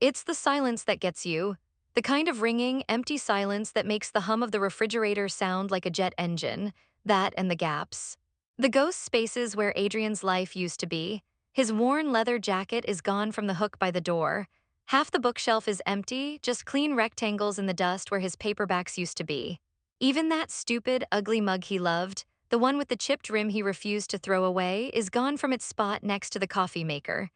It's the silence that gets you. The kind of ringing, empty silence that makes the hum of the refrigerator sound like a jet engine. That and the gaps. The ghost spaces where Adrian's life used to be. His worn leather jacket is gone from the hook by the door. Half the bookshelf is empty, just clean rectangles in the dust where his paperbacks used to be. Even that stupid, ugly mug he loved, the one with the chipped rim he refused to throw away, is gone from its spot next to the coffee maker.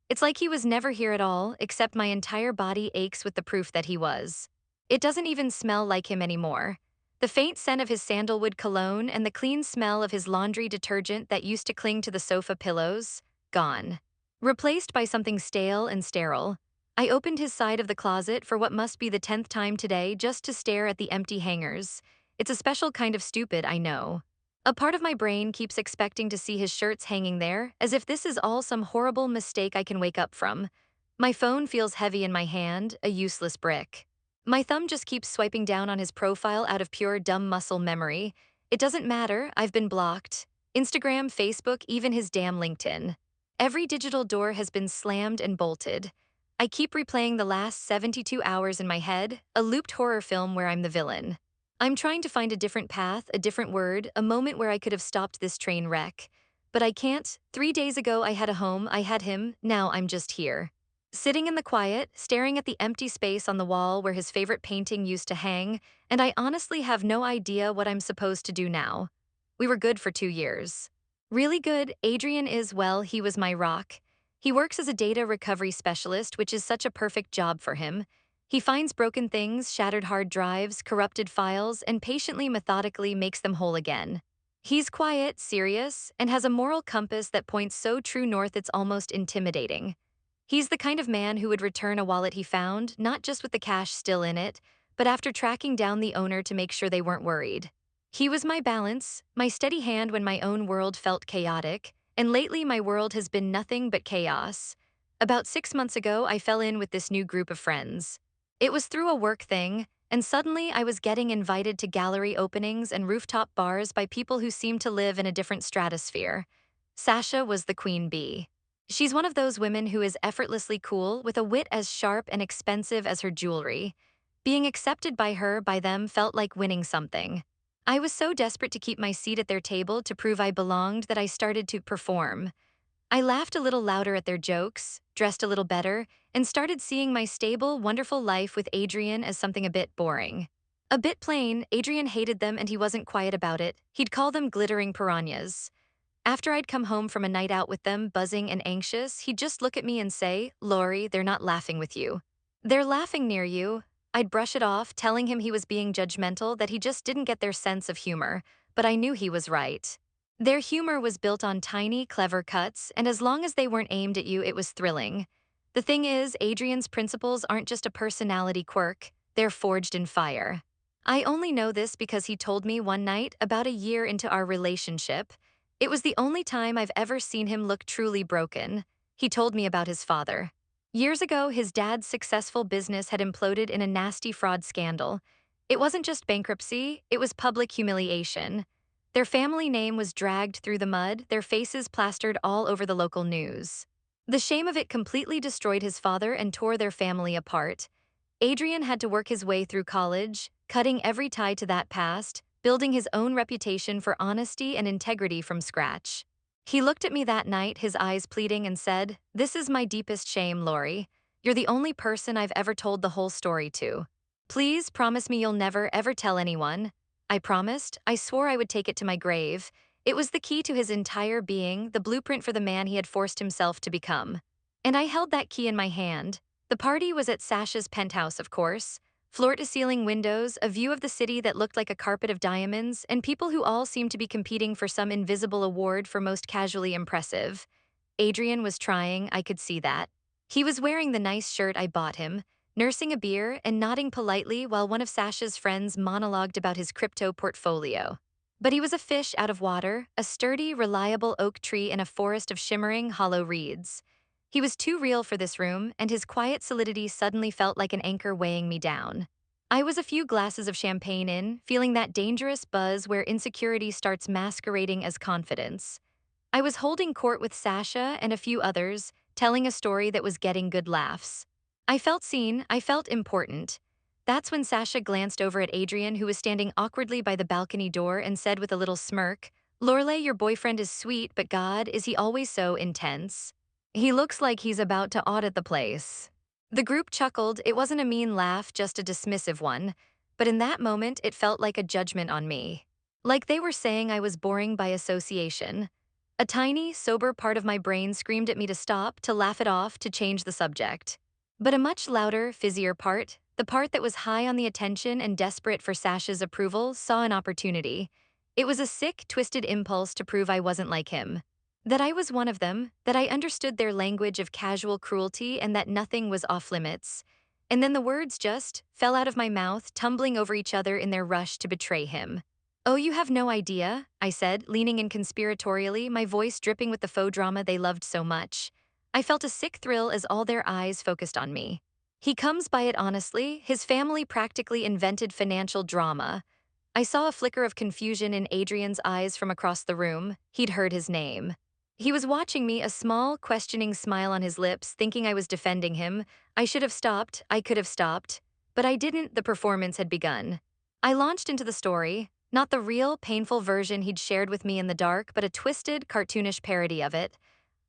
It's like he was never here at all, except my entire body aches with the proof that he was. It doesn't even smell like him anymore. The faint scent of his sandalwood cologne and the clean smell of his laundry detergent that used to cling to the sofa pillows, gone. Replaced by something stale and sterile. I opened his side of the closet for what must be the 10th time today just to stare at the empty hangers. It's a special kind of stupid, I know. A part of my brain keeps expecting to see his shirts hanging there, as if this is all some horrible mistake I can wake up from. My phone feels heavy in my hand, a useless brick. My thumb just keeps swiping down on his profile out of pure dumb muscle memory. It doesn't matter, I've been blocked. Instagram, Facebook, even his damn LinkedIn. Every digital door has been slammed and bolted. I keep replaying the last 72 hours in my head, a looped horror film where I'm the villain. I'm trying to find a different path, a different word, a moment where I could have stopped this train wreck. But I can't. 3 days ago I had a home, I had him, now I'm just here. Sitting in the quiet, staring at the empty space on the wall where his favorite painting used to hang, and I honestly have no idea what I'm supposed to do now. We were good for 2 years. Really good. Adrian is, well, he was my rock. He works as a data recovery specialist, which is such a perfect job for him. He finds broken things, shattered hard drives, corrupted files, and patiently, methodically makes them whole again. He's quiet, serious, and has a moral compass that points so true north it's almost intimidating. He's the kind of man who would return a wallet he found, not just with the cash still in it, but after tracking down the owner to make sure they weren't worried. He was my balance, my steady hand when my own world felt chaotic, and lately my world has been nothing but chaos. About 6 months ago, I fell in with this new group of friends. It was through a work thing, and suddenly I was getting invited to gallery openings and rooftop bars by people who seemed to live in a different stratosphere. Sasha was the queen bee. She's one of those women who is effortlessly cool, with a wit as sharp and expensive as her jewelry. Being accepted by her, by them, felt like winning something. I was so desperate to keep my seat at their table to prove I belonged that I started to perform. I laughed a little louder at their jokes, dressed a little better, and started seeing my stable, wonderful life with Adrian as something a bit boring. A bit plain. Adrian hated them and he wasn't quiet about it. He'd call them glittering piranhas. After I'd come home from a night out with them, buzzing and anxious, he'd just look at me and say, "Lori, they're not laughing with you. They're laughing near you." I'd brush it off, telling him he was being judgmental, that he just didn't get their sense of humor, but I knew he was right. Their humor was built on tiny, clever cuts, and as long as they weren't aimed at you, it was thrilling. The thing is, Adrian's principles aren't just a personality quirk, they're forged in fire. I only know this because he told me one night, about a year into our relationship. It was the only time I've ever seen him look truly broken. He told me about his father. Years ago, his dad's successful business had imploded in a nasty fraud scandal. It wasn't just bankruptcy, it was public humiliation. Their family name was dragged through the mud, their faces plastered all over the local news. The shame of it completely destroyed his father and tore their family apart. Adrian had to work his way through college, cutting every tie to that past, building his own reputation for honesty and integrity from scratch. He looked at me that night, his eyes pleading, and said, "This is my deepest shame, Lori. You're the only person I've ever told the whole story to. Please promise me you'll never, ever tell anyone." I promised. I swore I would take it to my grave. It was the key to his entire being, the blueprint for the man he had forced himself to become. And I held that key in my hand. The party was at Sasha's penthouse, of course. Floor-to-ceiling windows, a view of the city that looked like a carpet of diamonds, and people who all seemed to be competing for some invisible award for most casually impressive. Adrian was trying, I could see that. He was wearing the nice shirt I bought him, nursing a beer and nodding politely while one of Sasha's friends monologued about his crypto portfolio. But he was a fish out of water, a sturdy, reliable oak tree in a forest of shimmering, hollow reeds. He was too real for this room, and his quiet solidity suddenly felt like an anchor weighing me down. I was a few glasses of champagne in, feeling that dangerous buzz where insecurity starts masquerading as confidence. I was holding court with Sasha and a few others, telling a story that was getting good laughs. I felt seen, I felt important. That's when Sasha glanced over at Adrian, who was standing awkwardly by the balcony door, and said with a little smirk, Lorelei, your boyfriend is sweet, but God, is he always so intense? He looks like he's about to audit the place. The group chuckled. It wasn't a mean laugh, just a dismissive one. But in that moment, it felt like a judgment on me. Like they were saying I was boring by association. A tiny, sober part of my brain screamed at me to stop, to laugh it off, to change the subject. But a much louder, fizzier part, the part that was high on the attention and desperate for Sasha's approval, saw an opportunity. It was a sick, twisted impulse to prove I wasn't like him. That I was one of them, that I understood their language of casual cruelty and that nothing was off limits. And then the words just fell out of my mouth, tumbling over each other in their rush to betray him. Oh, you have no idea, I said, leaning in conspiratorially, my voice dripping with the faux drama they loved so much. I felt a sick thrill as all their eyes focused on me. He comes by it honestly. His family practically invented financial drama. I saw a flicker of confusion in Adrian's eyes from across the room. He'd heard his name. He was watching me, a small, questioning smile on his lips, thinking I was defending him. I should have stopped. I could have stopped. But I didn't. The performance had begun. I launched into the story, not the real, painful version he'd shared with me in the dark, but a twisted, cartoonish parody of it.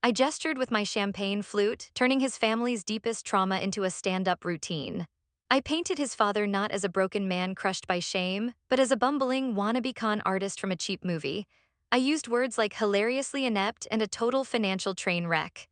I gestured with my champagne flute, turning his family's deepest trauma into a stand-up routine. I painted his father not as a broken man crushed by shame, but as a bumbling, wannabe con artist from a cheap movie. I used words like hilariously inept and a total financial train wreck.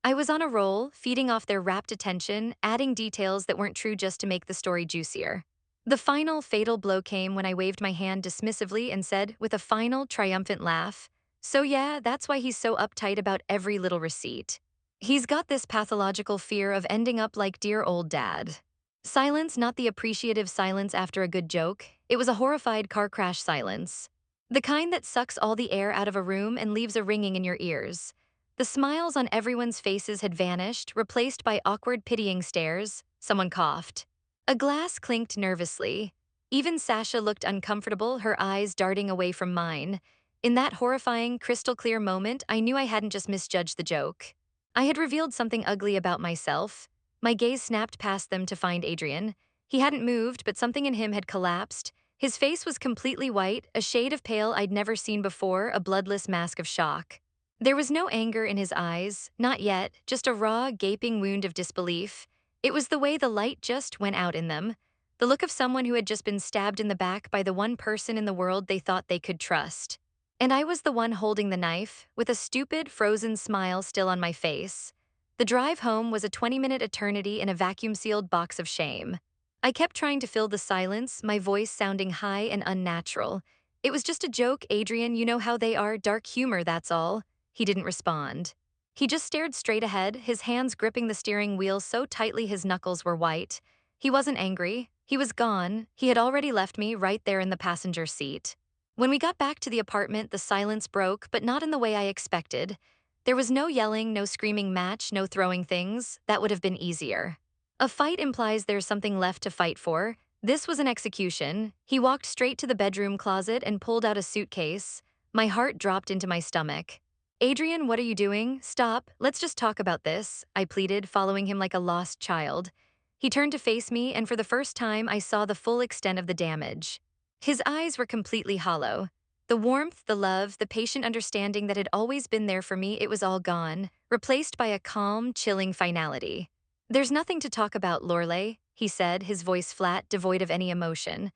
I was on a roll, feeding off their rapt attention, adding details that weren't true just to make the story juicier. The final, fatal blow came when I waved my hand dismissively and said, with a final, triumphant laugh, so yeah, that's why he's so uptight about every little receipt. He's got this pathological fear of ending up like dear old dad. Silence, not the appreciative silence after a good joke. It was a horrified car crash silence. The kind that sucks all the air out of a room and leaves a ringing in your ears. The smiles on everyone's faces had vanished, replaced by awkward, pitying stares. Someone coughed. A glass clinked nervously. Even Sasha looked uncomfortable, her eyes darting away from mine. In that horrifying, crystal-clear moment, I knew I hadn't just misjudged the joke. I had revealed something ugly about myself. My gaze snapped past them to find Adrian. He hadn't moved, but something in him had collapsed. His face was completely white, a shade of pale I'd never seen before, a bloodless mask of shock. There was no anger in his eyes, not yet, just a raw, gaping wound of disbelief. It was the way the light just went out in them. The look of someone who had just been stabbed in the back by the one person in the world they thought they could trust. And I was the one holding the knife, with a stupid, frozen smile still on my face. The drive home was a 20-minute eternity in a vacuum-sealed box of shame. I kept trying to fill the silence, my voice sounding high and unnatural. It was just a joke, Adrian, you know how they are, dark humor, that's all. He didn't respond. He just stared straight ahead, his hands gripping the steering wheel so tightly his knuckles were white. He wasn't angry. He was gone. He had already left me right there in the passenger seat. When we got back to the apartment, the silence broke, but not in the way I expected. There was no yelling, no screaming match, no throwing things. That would have been easier. A fight implies there's something left to fight for. This was an execution. He walked straight to the bedroom closet and pulled out a suitcase. My heart dropped into my stomach. Adrian, what are you doing? Stop. Let's just talk about this, I pleaded, following him like a lost child. He turned to face me, and for the first time, I saw the full extent of the damage. His eyes were completely hollow. The warmth, the love, the patient understanding that had always been there for me, it was all gone, replaced by a calm, chilling finality. There's nothing to talk about, Lorelei, he said, his voice flat, devoid of any emotion.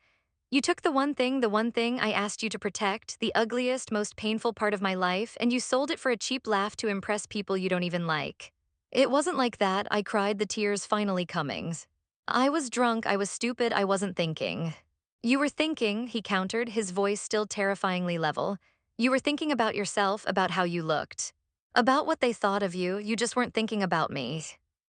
You took the one thing I asked you to protect, the ugliest, most painful part of my life, and you sold it for a cheap laugh to impress people you don't even like. It wasn't like that, I cried, the tears finally coming. I was drunk, I was stupid, I wasn't thinking. You were thinking, he countered, his voice still terrifyingly level. You were thinking about yourself, about how you looked. About what they thought of you, you just weren't thinking about me.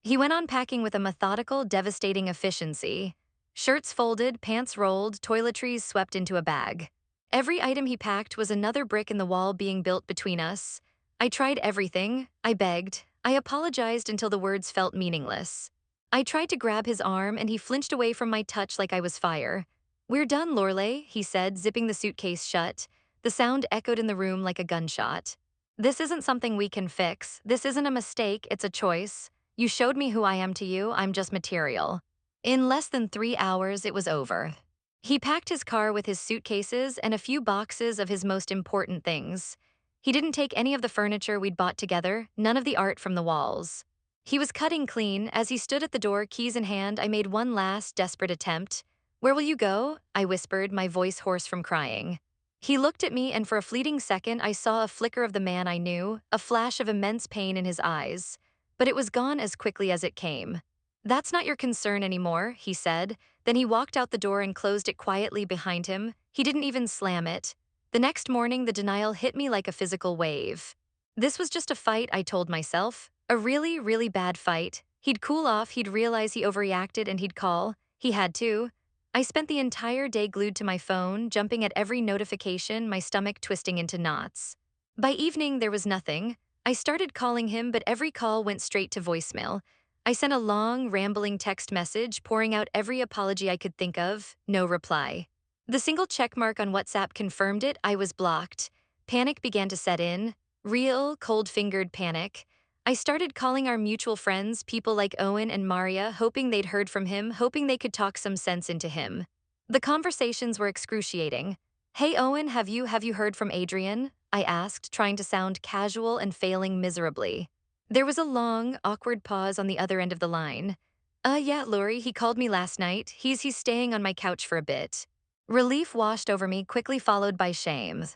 He went on packing with a methodical, devastating efficiency. Shirts folded, pants rolled, toiletries swept into a bag. Every item he packed was another brick in the wall being built between us. I tried everything. I begged. I apologized until the words felt meaningless. I tried to grab his arm and he flinched away from my touch like I was fire. We're done, Lorelei, he said, zipping the suitcase shut. The sound echoed in the room like a gunshot. This isn't something we can fix. This isn't a mistake, it's a choice. You showed me who I am to you, I'm just material. In less than 3 hours, it was over. He packed his car with his suitcases and a few boxes of his most important things. He didn't take any of the furniture we'd bought together, none of the art from the walls. He was cutting clean. As he stood at the door, keys in hand, I made one last, desperate attempt. Where will you go? I whispered, my voice hoarse from crying. He looked at me, and for a fleeting second, I saw a flicker of the man I knew, a flash of immense pain in his eyes. But it was gone as quickly as it came. That's not your concern anymore, he said. Then he walked out the door and closed it quietly behind him. He didn't even slam it. The next morning, the denial hit me like a physical wave. This was just a fight, I told myself. A really, really bad fight. He'd cool off, he'd realize he overreacted, and he'd call. He had to. I spent the entire day glued to my phone, jumping at every notification, my stomach twisting into knots. By evening, there was nothing. I started calling him, but every call went straight to voicemail. I sent a long, rambling text message, pouring out every apology I could think of. No reply. The single checkmark on WhatsApp confirmed it. I was blocked. Panic began to set in. Real, cold-fingered panic. I started calling our mutual friends, people like Owen and Maria, hoping they'd heard from him, hoping they could talk some sense into him. The conversations were excruciating. Hey Owen, have you heard from Adrian? I asked, trying to sound casual and failing miserably. There was a long, awkward pause on the other end of the line. Yeah, Lori, he called me last night. He's staying on my couch for a bit. Relief washed over me, quickly followed by shame.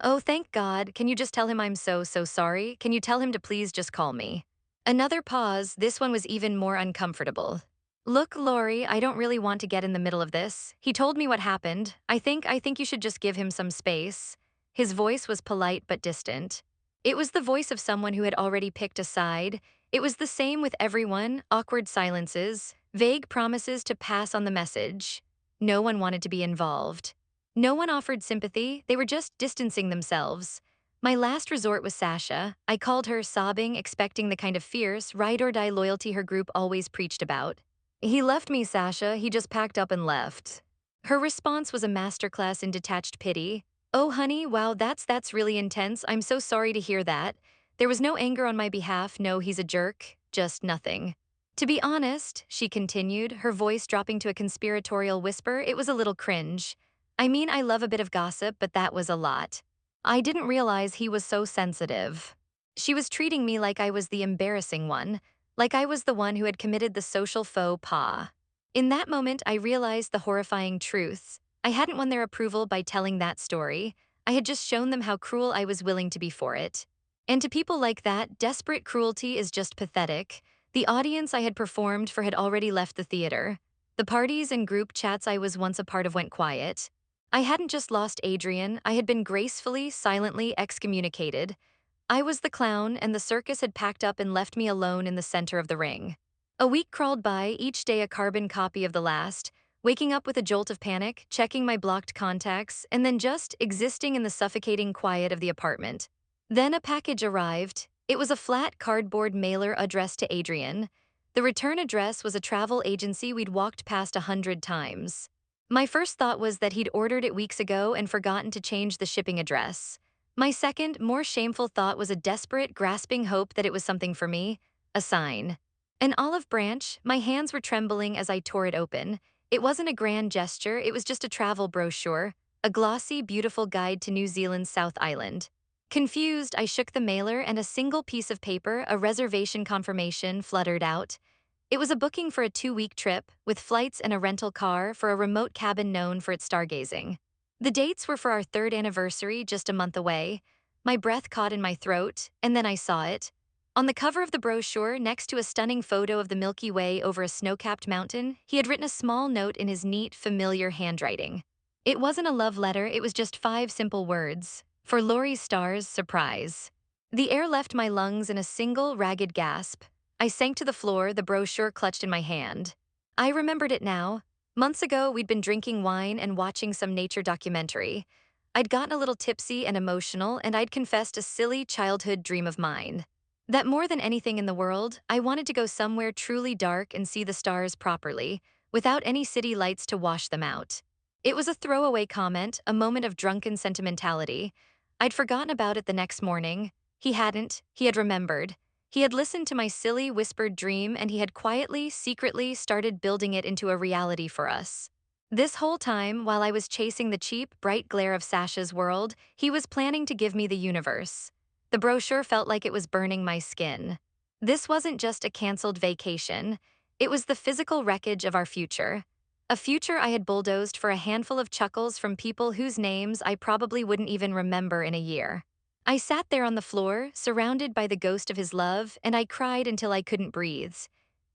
Oh, thank God. Can you just tell him I'm so sorry? Can you tell him to please just call me? Another pause. This one was even more uncomfortable. Look, Lori, I don't really want to get in the middle of this. He told me what happened. I think you should just give him some space. His voice was polite but distant. It was the voice of someone who had already picked a side. It was the same with everyone, awkward silences, vague promises to pass on the message. No one wanted to be involved. No one offered sympathy, they were just distancing themselves. My last resort was Sasha. I called her, sobbing, expecting the kind of fierce, ride-or-die loyalty her group always preached about. He left me, Sasha, he just packed up and left. Her response was a masterclass in detached pity. Oh honey, wow, that's really intense, I'm so sorry to hear that. There was no anger on my behalf, no he's a jerk, just nothing. To be honest, she continued, her voice dropping to a conspiratorial whisper, it was a little cringe. I mean, I love a bit of gossip, but that was a lot. I didn't realize he was so sensitive. She was treating me like I was the embarrassing one, like I was the one who had committed the social faux pas. In that moment, I realized the horrifying truth. I hadn't won their approval by telling that story. I had just shown them how cruel I was willing to be for it. And to people like that, desperate cruelty is just pathetic. The audience I had performed for had already left the theater. The parties and group chats I was once a part of went quiet. I hadn't just lost Adrian, I had been gracefully, silently excommunicated. I was the clown, and the circus had packed up and left me alone in the center of the ring. A week crawled by, each day a carbon copy of the last, waking up with a jolt of panic, checking my blocked contacts, and then just existing in the suffocating quiet of the apartment. Then a package arrived. It was a flat cardboard mailer addressed to Adrian. The return address was a travel agency we'd walked past 100 times. My first thought was that he'd ordered it weeks ago and forgotten to change the shipping address. My second, more shameful thought was a desperate, grasping hope that it was something for me, a sign. An olive branch, my hands were trembling as I tore it open. It wasn't a grand gesture, it was just a travel brochure, a glossy, beautiful guide to New Zealand's South Island. Confused, I shook the mailer and a single piece of paper, a reservation confirmation, fluttered out. It was a booking for a 2-week trip, with flights and a rental car for a remote cabin known for its stargazing. The dates were for our 3rd anniversary, just a month away. My breath caught in my throat, and then I saw it. On the cover of the brochure, next to a stunning photo of the Milky Way over a snow-capped mountain, he had written a small note in his neat, familiar handwriting. It wasn't a love letter, it was just 5 simple words. For Lori Starr's surprise. The air left my lungs in a single, ragged gasp. I sank to the floor, the brochure clutched in my hand. I remembered it now. Months ago, we'd been drinking wine and watching some nature documentary. I'd gotten a little tipsy and emotional, and I'd confessed a silly childhood dream of mine. That more than anything in the world, I wanted to go somewhere truly dark and see the stars properly, without any city lights to wash them out. It was a throwaway comment, a moment of drunken sentimentality. I'd forgotten about it the next morning. He hadn't, he had remembered. He had listened to my silly whispered dream and he had quietly, secretly started building it into a reality for us. This whole time, while I was chasing the cheap, bright glare of Sasha's world, he was planning to give me the universe. The brochure felt like it was burning my skin. This wasn't just a canceled vacation, it was the physical wreckage of our future. A future I had bulldozed for a handful of chuckles from people whose names I probably wouldn't even remember in a year. I sat there on the floor, surrounded by the ghost of his love, and I cried until I couldn't breathe.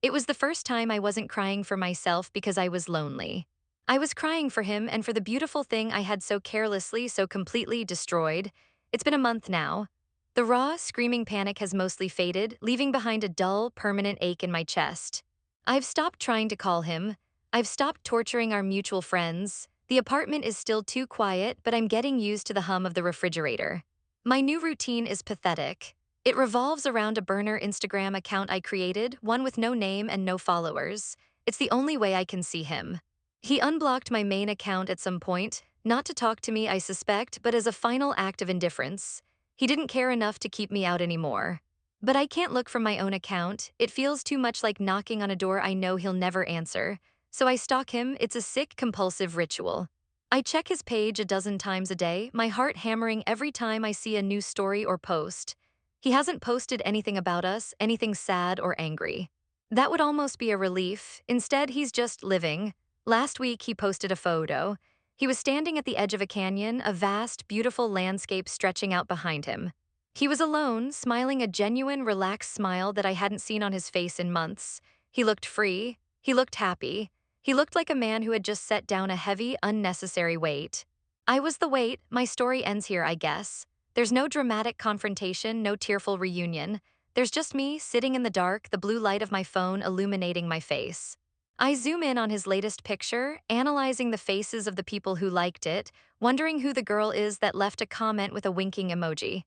It was the first time I wasn't crying for myself because I was lonely. I was crying for him and for the beautiful thing I had so carelessly, so completely destroyed. It's been a month now. The raw, screaming panic has mostly faded, leaving behind a dull, permanent ache in my chest. I've stopped trying to call him. I've stopped torturing our mutual friends. The apartment is still too quiet, but I'm getting used to the hum of the refrigerator. My new routine is pathetic. It revolves around a burner Instagram account I created, one with no name and no followers. It's the only way I can see him. He unblocked my main account at some point, not to talk to me, I suspect, but as a final act of indifference. He didn't care enough to keep me out anymore. But I can't look from my own account. It feels too much like knocking on a door I know he'll never answer. So I stalk him. It's a sick, compulsive ritual. I check his page a dozen times a day, my heart hammering every time I see a new story or post. He hasn't posted anything about us, anything sad or angry. That would almost be a relief. Instead, he's just living. Last week, he posted a photo. He was standing at the edge of a canyon, a vast, beautiful landscape stretching out behind him. He was alone, smiling a genuine, relaxed smile that I hadn't seen on his face in months. He looked free. He looked happy. He looked like a man who had just set down a heavy, unnecessary weight. I was the weight. My story ends here, I guess. There's no dramatic confrontation, no tearful reunion. There's just me, sitting in the dark, the blue light of my phone illuminating my face. I zoom in on his latest picture, analyzing the faces of the people who liked it, wondering who the girl is that left a comment with a winking emoji.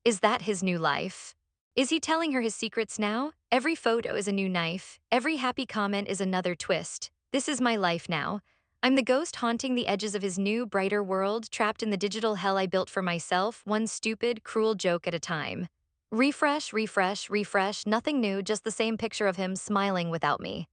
Is that his new life? Is he telling her his secrets now? Every photo is a new knife. Every happy comment is another twist. This is my life now. I'm the ghost haunting the edges of his new, brighter world, trapped in the digital hell I built for myself, one stupid, cruel joke at a time. Refresh, refresh, refresh, nothing new, just the same picture of him smiling without me.